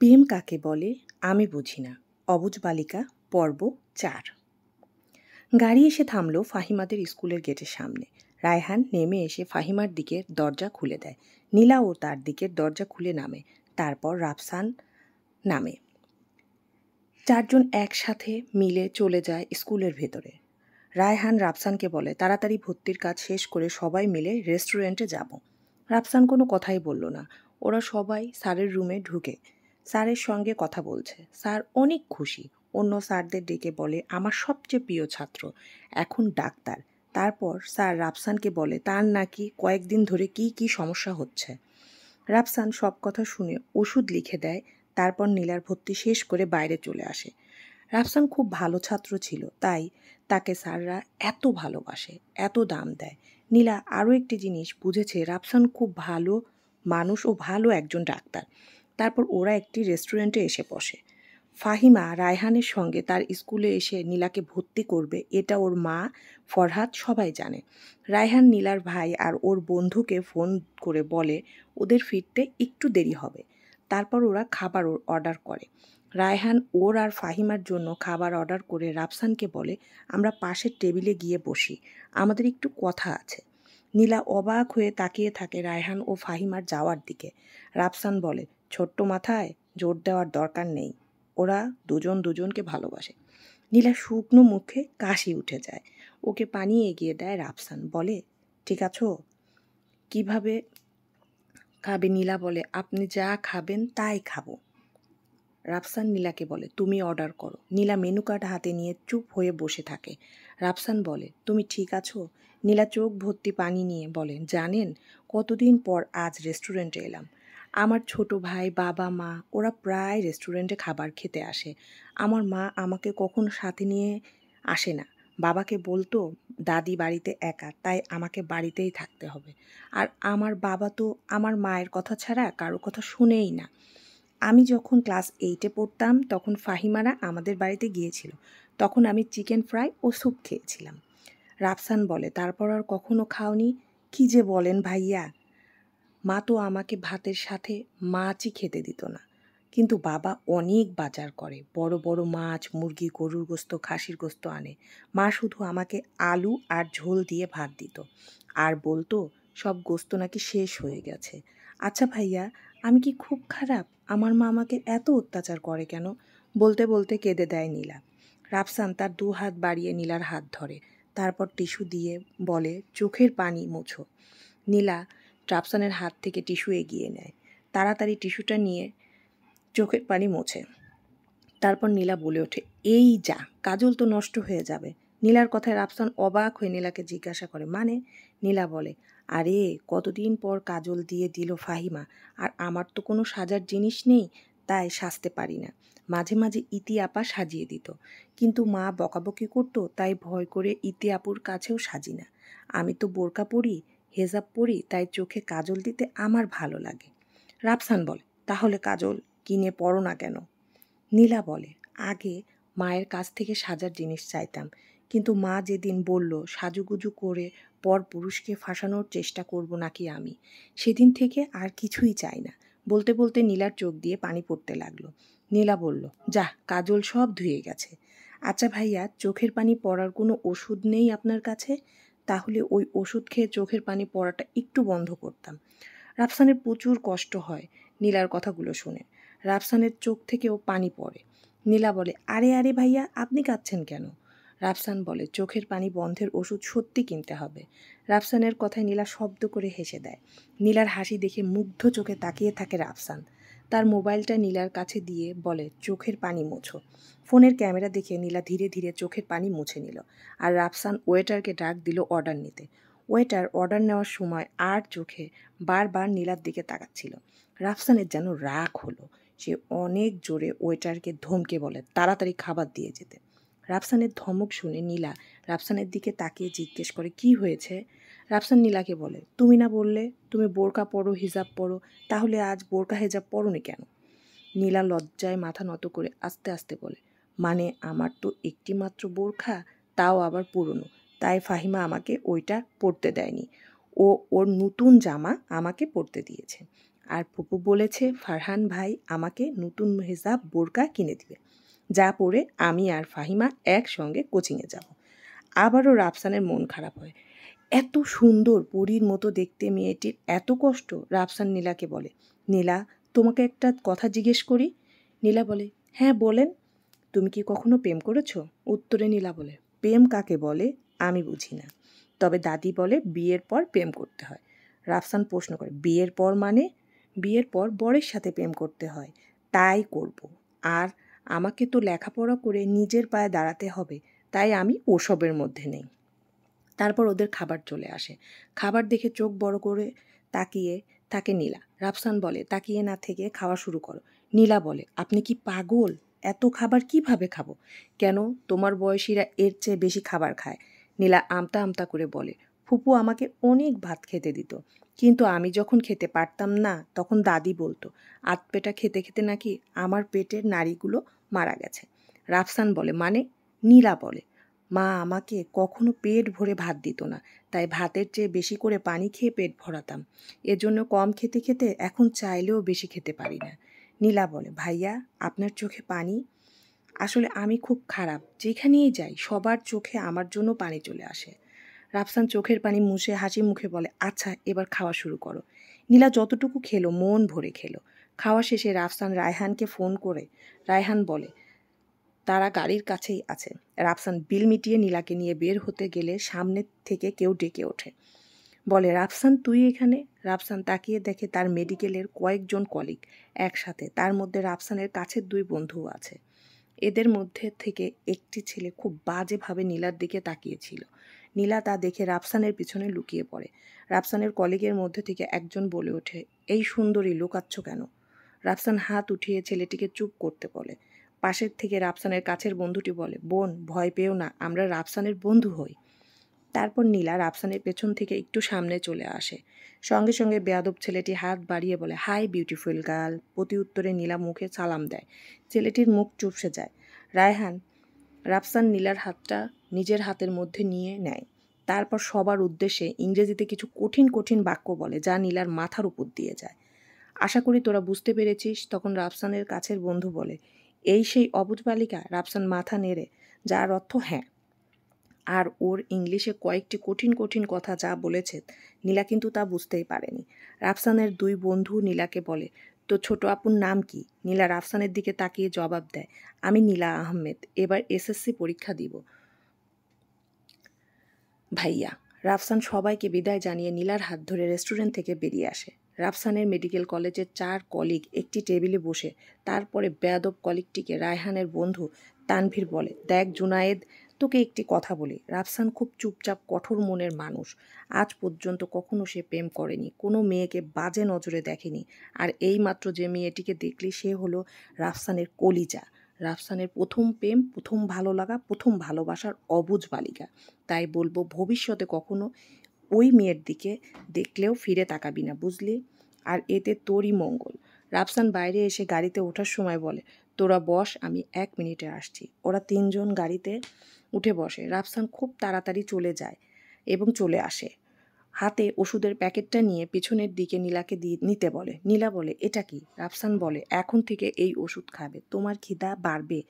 প্রেম কাকে বলে আমি বুঝি না। অবুঝ বালিকা পর্ব ৪। গাড়ি এসে থামল ফাহিমাদের স্কুলের গেটের সামনে। রায়হান নেমে এসে ফাহিমার দিকের দরজা খুলে দেয়। নীলাও তার দিকের দরজা খুলে নামে। তারপর রাফসান নামে। চারজন একসাথে মিলে চলে যায় স্কুলের ভেতরে। রায়হান রাফসানকে বলে, তাড়াতাড়ি ভর্তির কাজ শেষ করে সবাই মিলে রেস্টুরেন্টে যাব। রাফসান কোনো কথাই বলল না। ওরা সবাই স্যারের রুমে ঢুকে স্যারের সঙ্গে কথা বলছে। স্যার অনেক খুশি। অন্য স্যারদের ডেকে বলে, আমার সবচেয়ে প্রিয় ছাত্র এখন ডাক্তার। তারপর স্যার রাফসানকে বলে তার নাকি কয়েকদিন ধরে কি সমস্যা হচ্ছে। রাফসান সব কথা শুনে ওষুধ লিখে দেয়। তারপর নীলার ভর্তি শেষ করে বাইরে চলে আসে। রাফসান খুব ভালো ছাত্র ছিল, তাই তাকে স্যাররা এত ভালোবাসে, এত দাম দেয়। নীলা আরও একটি জিনিস বুঝেছে, রাফসান খুব ভালো মানুষ ও ভালো একজন ডাক্তার। তারপর ওরা একটি রেস্টুরেন্টে এসে বসে। ফাহিমা রায়হানের সঙ্গে তার স্কুলে এসে নীলাকে ভর্তি করবে, এটা ওর মা, ফরহাদ সবাই জানে। রায়হান নীলার ভাই আর ওর বন্ধুকে ফোন করে বলে ওদের ফিরতে একটু দেরি হবে। তারপর ওরা খাবার অর্ডার করে। রায়হান ওর আর ফাহিমার জন্য খাবার অর্ডার করে রাফসানকে বলে, আমরা পাশের টেবিলে গিয়ে বসি, আমাদের একটু কথা আছে। নীলা অবাক হয়ে তাকিয়ে থাকে রায়হান ও ফাহিমার যাওয়ার দিকে। রাফসান বলে, ছোট্ট মাথায় জোর দেওয়ার দরকার নেই, ওরা দুজন দুজনকে ভালোবাসে। নীলা শুকনো মুখে কাশি উঠে যায়। ওকে পানি এগিয়ে দেয় রাফসান, বলে, ঠিক আছো? কিভাবে খাবে? নীলা বলে, আপনি যা খাবেন তাই খাবো। রাফসান নীলাকে বলে, তুমি অর্ডার করো। নীলা মেনু কার্ড হাতে নিয়ে চুপ হয়ে বসে থাকে। রাফসান বলে, তুমি ঠিক আছো? নীলা চোখ ভর্তি পানি নিয়ে বলে, জানেন কতদিন পর আজ রেস্টুরেন্টে এলাম। আমার ছোট ভাই, বাবা, মা ওরা প্রায় রেস্টুরেন্টে খাবার খেতে আসে। আমার মা আমাকে কখনো সাথে নিয়ে আসে না। বাবাকে বলতো দাদি বাড়িতে একা, তাই আমাকে বাড়িতেই থাকতে হবে। আর আমার বাবা তো আমার মায়ের কথা ছাড়া কারো কথা শুনেই না। আমি যখন ক্লাস 8-এ পড়তাম তখন ফাহিমারা আমাদের বাড়িতে গিয়েছিল। তখন আমি চিকেন ফ্রাই ও স্যুপ খেয়েছিলাম। রাফসান বলে, তারপর আর কখনো খাওনি? কি যে বলেন ভাইয়া, মা তো আমাকে ভাতের সাথে মাছই খেতে দিত না। কিন্তু বাবা অনেক বাজার করে, বড় বড় মাছ, মুরগি, গরুর গোস্ত, খাসির গোস্ত আনে। মা শুধু আমাকে আলু আর ঝোল দিয়ে ভাত দিত আর বলতো সব গোস্ত নাকি শেষ হয়ে গেছে। আচ্ছা ভাইয়া, আমি কি খুব খারাপ? আমার মা আমাকে এত অত্যাচার করে কেন? বলতে বলতে কেঁদে দেয় নীলা। রাফসান তার 2 হাত বাড়িয়ে নীলার হাত ধরে, তারপর টিস্যু দিয়ে বলে, চোখের পানি মুছো। নীলা রাফসানের হাত থেকে টিস্যু এগিয়ে নেয়। তাড়াতাড়ি টিস্যুটা নিয়ে চোখের পানি মোছে। তারপর নীলা বলে ওঠে, এই যা, কাজল তো নষ্ট হয়ে যাবে। নীলার কথায় রাফসান অবাক হয়ে নীলাকে জিজ্ঞাসা করে, মানে? নীলা বলে, আরে কতদিন পর কাজল দিয়ে দিল ফাহিমা, আর আমার তো কোনো সাজার জিনিস নেই, তাই সাজতে পারি না। মাঝে মাঝে ইতি আপা সাজিয়ে দিত, কিন্তু মা বকাবকি করতো, তাই ভয় করে ইতি আপুর কাছেও সাজি না। আমি তো বোরকা পরি, হেজাব পরি, তাই চোখে কাজল দিতে আমার ভালো লাগে। রাফসান বলে, তাহলে কাজল কিনে পড়ো না কেন? নীলা বলে, আগে মায়ের কাছ থেকে সাজার জিনিস চাইতাম, কিন্তু মা যেদিন বলল সাজুগুজু করে পর পুরুষকে ফাঁসানোর চেষ্টা করব নাকি আমি, সেদিন থেকে আর কিছুই চাই না। বলতে বলতে নীলার চোখ দিয়ে পানি পড়তে লাগলো। নীলা বলল, যা, কাজল সব ধুয়ে গেছে। আচ্ছা ভাইয়া, চোখের পানি পড়ার কোনো ওষুধ নেই আপনার কাছে? তাহলে ওই ওষুধ খেয়ে চোখের পানি পড়াটা একটু বন্ধ করতাম। রাফসানের প্রচুর কষ্ট হয় নীলার কথাগুলো শুনে। রাফসানের চোখ থেকেও পানি পড়ে। নীলা বলে, আরে আরে ভাইয়া, আপনি কাঁদছেন কেন? রাফসান বলে, চোখের পানি বন্ধের ওষুধ সত্যি কিনতে হবে। রাফসানের কথায় নীলা শব্দ করে হেসে দেয়। নীলার হাসি দেখে মুগ্ধ চোখে তাকিয়ে থাকে রাফসান। তার মোবাইলটা নীলার কাছে দিয়ে বলে, চোখের পানি মোছো। ফোনের ক্যামেরা দেখে নীলা ধীরে ধীরে চোখের পানি মুছে নিল। আর রাফসান ওয়েটারকে ডাক দিল অর্ডার নিতে। ওয়েটার অর্ডার নেওয়ার সময় আর চোখে বারবার নীলার দিকে তাকাচ্ছিল। রাফসানের যেন রাগ হলো। সে অনেক জোরে ওয়েটারকে ধমকে বলে, তাড়াতাড়ি খাবার দিয়ে যেতে। রাফসানের ধমক শুনে নীলা রাফসানের দিকে তাকিয়ে জিজ্ঞেস করে, কি হয়েছে? রাফসান নীলাকে বলে, তুমি না বললে তুমি বোরকা পরো, হিজাব পরো, তাহলে আজ বোরকা হেজাব পরোনি কেন? নীলা লজ্জায় মাথা নত করে আস্তে আস্তে বলে, মানে আমার তো একটি মাত্র বোরখা, তাও আবার পুরনো, তাই ফাহিমা আমাকে ওইটা পরতে দেয়নি। ও ওর নতুন জামা আমাকে পরতে দিয়েছে। আর ফুপু বলেছে ফারহান ভাই আমাকে নতুন হিজাব বোরকা কিনে দিবে, যা পরে আমি আর ফাহিমা একসঙ্গে কোচিংয়ে যাব। আবারও রাফসানের মন খারাপ হয়। এত সুন্দর পরীর মতো দেখতে মেয়েটির এত কষ্ট। রাফসান নীলাকে বলে, নীলা তোমাকে একটা কথা জিজ্ঞেস করি। নীলা বলে, হ্যাঁ বলেন। তুমি কি কখনো প্রেম করেছ? উত্তরে নীলা বলে, প্রেম কাকে বলে আমি বুঝি না, তবে দাদি বলে বিয়ের পর প্রেম করতে হয়। রাফসান প্রশ্ন করে, বিয়ের পর মানে? বিয়ের পর বরের সাথে প্রেম করতে হয়, তাই করব। আর আমাকে তো লেখাপড়া করে নিজের পায়ে দাঁড়াতে হবে, তাই আমি ওসবের মধ্যে নেই। তারপর ওদের খাবার চলে আসে। খাবার দেখে চোখ বড় করে তাকিয়ে থাকে নীলা। রাফসান বলে, তাকিয়ে না থেকে খাওয়া শুরু করো। নীলা বলে, আপনি কি পাগল? এত খাবার কিভাবে খাবো? কেন, তোমার বয়সীরা এর চেয়ে বেশি খাবার খায়। নীলা আমতা আমতা করে বলে, ফুপু আমাকে অনেক ভাত খেতে দিত, কিন্তু আমি যখন খেতে পারতাম না তখন দাদি বলতো আধপেটা খেতে খেতে নাকি আমার পেটের নাড়িগুলো মারা গেছে। রাফসান বলে, মানে? নীলা বলে, মা আমাকে কখনো পেট ভরে ভাত দিত না, তাই ভাতের চেয়ে বেশি করে পানি খেয়ে পেট ভরাতাম। এজন্য কম খেতে খেতে এখন চাইলেও বেশি খেতে পারি না। নীলা বলে, ভাইয়া আপনার চোখে পানি? আসলে আমি খুব খারাপ, যেখানেই যাই সবার চোখে আমার জন্য পানি চলে আসে। রাফসান চোখের পানি মুছে হাসি মুখে বলে, আচ্ছা এবার খাওয়া শুরু করো। নীলা যতটুকু খেলো মন ভরে খেলো। খাওয়া শেষে রাফসান রায়হানকে ফোন করে। রায়হান বলে তারা গাড়ির কাছেই আছে। রাফসান বিল মিটিয়ে নীলাকে নিয়ে বের হতে গেলে সামনে থেকে কেউ ডেকে ওঠে, বলে, রাফসান তুই এখানে? রাফসান তাকিয়ে দেখে তার মেডিকেলের কয়েকজন কলিগ একসাথে, তার মধ্যে রাফসানের কাছের দুই বন্ধুও আছে। এদের মধ্যে থেকে একটি ছেলে খুব বাজেভাবে নীলার দিকে তাকিয়েছিল। নীলা তা দেখে রাফসানের পিছনে লুকিয়ে পড়ে। রাফসানের কলিগের মধ্যে থেকে একজন বলে ওঠে, এই সুন্দরী লুকাচ্ছ কেন? রাফসান হাত উঠিয়ে ছেলেটিকে চুপ করতে বলে। পাশের থেকে রাফসানের কাছের বন্ধুটি বলে, বোন ভয় পেও না, আমরা রাফসানের বন্ধু হই। তারপর নীলা রাফসানের পেছন থেকে একটু সামনে চলে আসে। সঙ্গে সঙ্গে বেয়াদব ছেলেটি হাত বাড়িয়ে বলে, হাই বিউটিফুল গার্ল। প্রতি উত্তরে নীলা মুখে সালাম দেয়। ছেলেটির মুখ চুপসে যায়। রায়হান রাফসান নীলার হাতটা নিজের হাতের মধ্যে নিয়ে নেয়। তারপর সবার উদ্দেশ্যে ইংরেজিতে কিছু কঠিন কঠিন বাক্য বলে, যা নীলার মাথার উপর দিয়ে যায়। আশা করি তোরা বুঝতে পেরেছিস। তখন রাফসানের কাছের বন্ধু বলে, এই সেই অবুঝ বালিকা? রাফসান মাথা নেড়ে, যার অর্থ হ্যাঁ। আর ওর ইংলিশে কয়েকটি কঠিন কঠিন কথা যা বলেছে নীলা কিন্তু তা বুঝতেই পারেনি। রাফসানের দুই বন্ধু নীলাকে বলে, তো ছোট আপুর নাম কি? নীলা রাফসানের দিকে তাকিয়ে জবাব দেয়, আমি নীলা আহমেদ, এবার এসএসসি পরীক্ষা দিব ভাইয়া। রাফসান সবাইকে বিদায় জানিয়ে নীলার হাত ধরে রেস্টুরেন্ট থেকে বেরিয়ে আসে। রাফসানের মেডিকেল কলেজের 4 কলিগ একটি টেবিলে বসে। তারপরে বেয়াদব কলিগটিকে রায়হানের বন্ধু তানভীর বলে, দেখ জুনায়েদ, তোকে একটি কথা বলি। রাফসান খুব চুপচাপ কঠোর মনের মানুষ। আজ পর্যন্ত কখনো সে প্রেম করেনি, কোনো মেয়েকে বাজে নজরে দেখেনি। আর এইমাত্র যে মেয়েটিকে দেখলি সে হলো রাফসানের কলিজা, রাফসানের প্রথম প্রেম, প্রথম ভালো লাগা, প্রথম ভালোবাসার অবুঝ বালিকা। তাই বলবো ভবিষ্যতে কখনো ওই মেয়ের দিকে দেখলেও ফিরে তাকাবি না, বুঝলি? আর এতে তোরই মঙ্গল। রাফসান বাইরে এসে গাড়িতে ওঠার সময় বলে, তোরা বস, আমি 1 মিনিটে আসছি। ওরা 3 জন গাড়িতে উঠে বসে। রাফসান খুব তাড়াতাড়ি চলে যায় এবং চলে আসে। হাতে ওষুধের প্যাকেটটা নিয়ে পিছনের দিকে নীলাকে নিতে বলে। নীলা বলে, এটা কি? রাফসান বলে, এখন থেকে এই ওষুধ খাবে, তোমার খিদা বাড়বে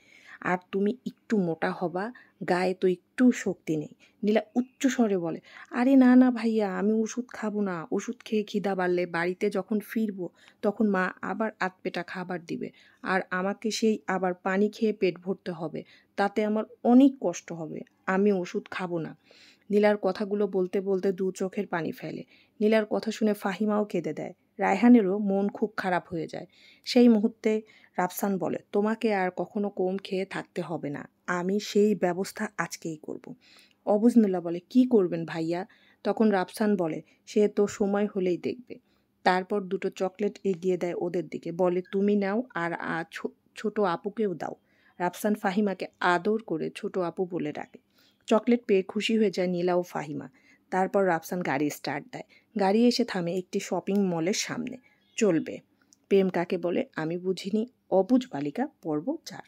আর তুমি একটু মোটা হবা, গায়ে তো একটু শক্তি নেই। নীলা উচ্চ স্বরে বলে, আরে না না ভাইয়া, আমি ওষুধ খাবো না। ওষুধ খেয়ে খিদা বাড়লে বাড়িতে যখন ফিরবো তখন মা আবার আধপেটা খাবার দিবে, আর আমাকে সেই আবার পানি খেয়ে পেট ভরতে হবে, তাতে আমার অনেক কষ্ট হবে। আমি ওষুধ খাবো না। নীলার কথাগুলো বলতে বলতে 2 চোখের পানি ফেলে। নীলার কথা শুনে ফাহিমাও কেঁদে দেয়। রায়হানেরও মন খুব খারাপ হয়ে যায়। সেই মুহূর্তে রাফসান বলে, তোমাকে আর কখনো কম খেয়ে থাকতে হবে না, আমি সেই ব্যবস্থা আজকেই করব। অবুঝ নীলা বলে, কি করবেন ভাইয়া? তখন রাফসান বলে, সে তো সময় হলেই দেখবে। তারপর 2টো চকলেট এগিয়ে দেয় ওদের দিকে, বলে, তুমি নাও আর ছোট আপুকেও দাও। রাফসান ফাহিমাকে আদর করে ছোট আপু বলে ডাকে। চকলেট পেয়ে খুশি হয়ে যায় নীলা ও ফাহিমা। তারপর রাফসান গাড়ি স্টার্ট দেয়। গাড়ি এসে থামে একটি শপিং মলের সামনে। চলবে প্রেম কাকে বলে আমি বুঝিনি, অবুঝ বালিকা পর্ব 4।